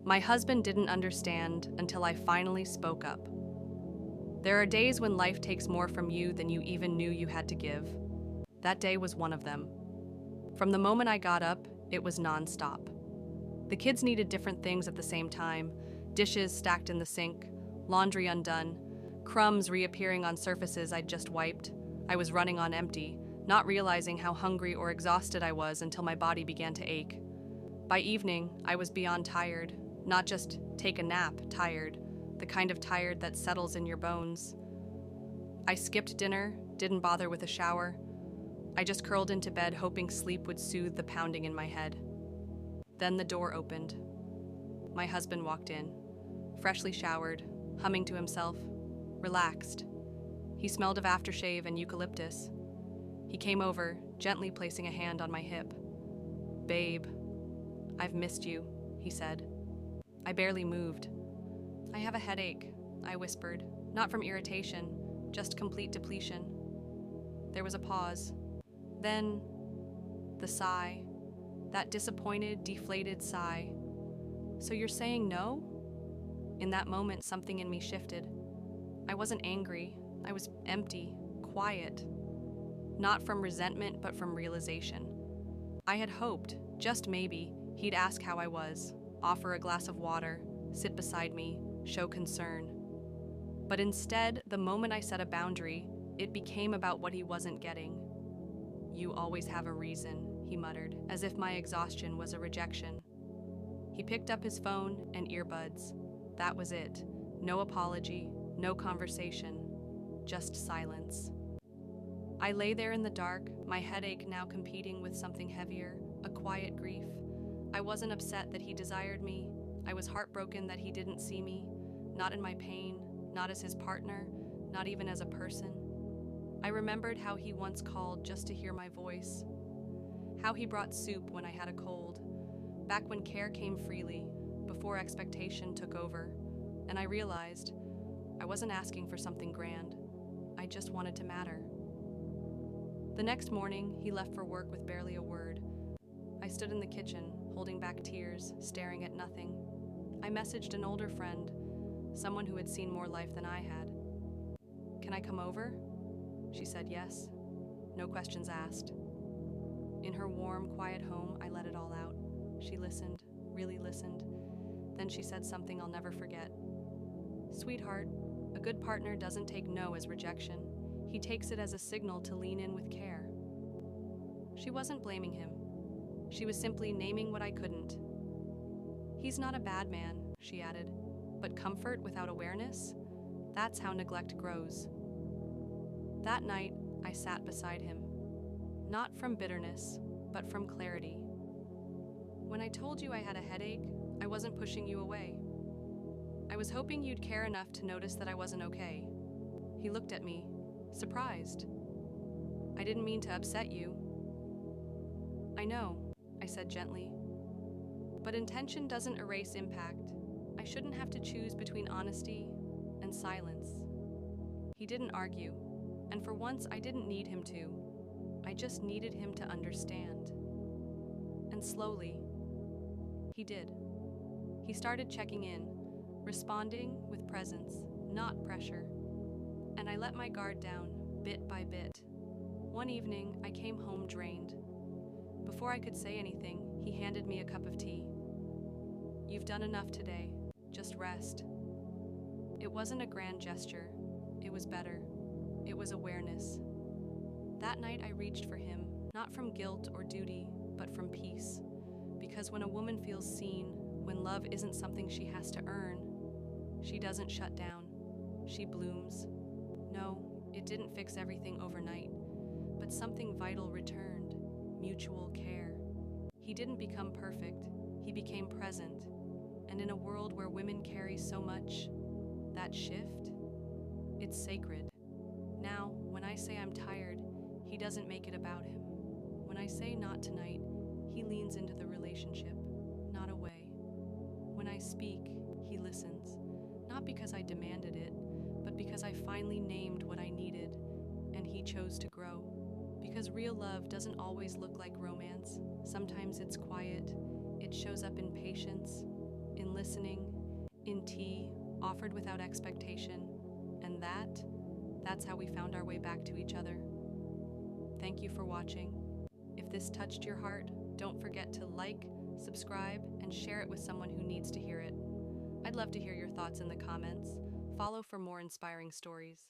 My husband didn't understand until I finally spoke up. There are days when life takes more from you than you even knew you had to give. That day was one of them. From the moment I got up, it was nonstop. The kids needed different things at the same time: dishes stacked in the sink, laundry undone, crumbs reappearing on surfaces I'd just wiped. I was running on empty, not realizing how hungry or exhausted I was until my body began to ache. By evening, I was beyond tired, not just take a nap tired, the kind of tired that settles in your bones. I skipped dinner, didn't bother with a shower. I just curled into bed hoping sleep would soothe the pounding in my head. Then the door opened. My husband walked in, freshly showered, humming to himself, relaxed. He smelled of aftershave and eucalyptus. He came over, gently placing a hand on my hip. "Babe, I've missed you," he said. I barely moved. "I have a headache," I whispered, not from irritation, just complete depletion. There was a pause. Then, the sigh. That disappointed, deflated sigh. "So you're saying no?" In that moment, something in me shifted. I wasn't angry. I was empty, quiet. Not from resentment, but from realization. I had hoped, just maybe, he'd ask how I was, offer a glass of water, sit beside me, show concern. But instead, the moment I set a boundary, it became about what he wasn't getting. "You always have a reason," he muttered, as if my exhaustion was a rejection. He picked up his phone and earbuds. That was it. No apology, no conversation, just silence. I lay there in the dark, my headache now competing with something heavier, a quiet grief. I wasn't upset that he desired me. I was heartbroken that he didn't see me, not in my pain, not as his partner, not even as a person. I remembered how he once called just to hear my voice, how he brought soup when I had a cold, back when care came freely, before expectation took over, and I realized I wasn't asking for something grand. I just wanted to matter. The next morning, he left for work with barely a word. I stood in the kitchen, holding back tears, staring at nothing. I messaged an older friend, someone who had seen more life than I had. "Can I come over?" She said yes. No questions asked. In her warm, quiet home, I let it all out. She listened, really listened. Then she said something I'll never forget. "Sweetheart, a good partner doesn't take no as rejection. He takes it as a signal to lean in with care." She wasn't blaming him. She was simply naming what I couldn't. "He's not a bad man," she added, "but comfort without awareness? That's how neglect grows." That night, I sat beside him. Not from bitterness, but from clarity. "When I told you I had a headache, I wasn't pushing you away. I was hoping you'd care enough to notice that I wasn't okay." He looked at me, surprised. "I didn't mean to upset you." "I know," I said gently. "But intention doesn't erase impact. I shouldn't have to choose between honesty and silence." He didn't argue, and for once I didn't need him to. I just needed him to understand. And slowly, he did. He started checking in, responding with presence, not pressure. And I let my guard down, bit by bit. One evening, I came home drained. Before I could say anything, he handed me a cup of tea. "You've done enough today. Just rest." It wasn't a grand gesture. It was better. It was awareness. That night I reached for him, not from guilt or duty, but from peace. Because when a woman feels seen, when love isn't something she has to earn, she doesn't shut down. She blooms. No, it didn't fix everything overnight, but something vital returned: mutual care. He didn't become perfect. He became present. And in a world where women carry so much, that shift, it's sacred. Now, when I say I'm tired, he doesn't make it about him. When I say not tonight, he leans into the relationship, not away. When I speak, he listens, not because I demanded it, but because I finally named what I needed, and he chose to grow. Because real love doesn't always look like romance. Sometimes it's quiet. It shows up in patience, in listening, in tea, offered without expectation, and that's how we found our way back to each other. Thank you for watching. If this touched your heart, don't forget to like, subscribe, and share it with someone who needs to hear it. I'd love to hear your thoughts in the comments. Follow for more inspiring stories.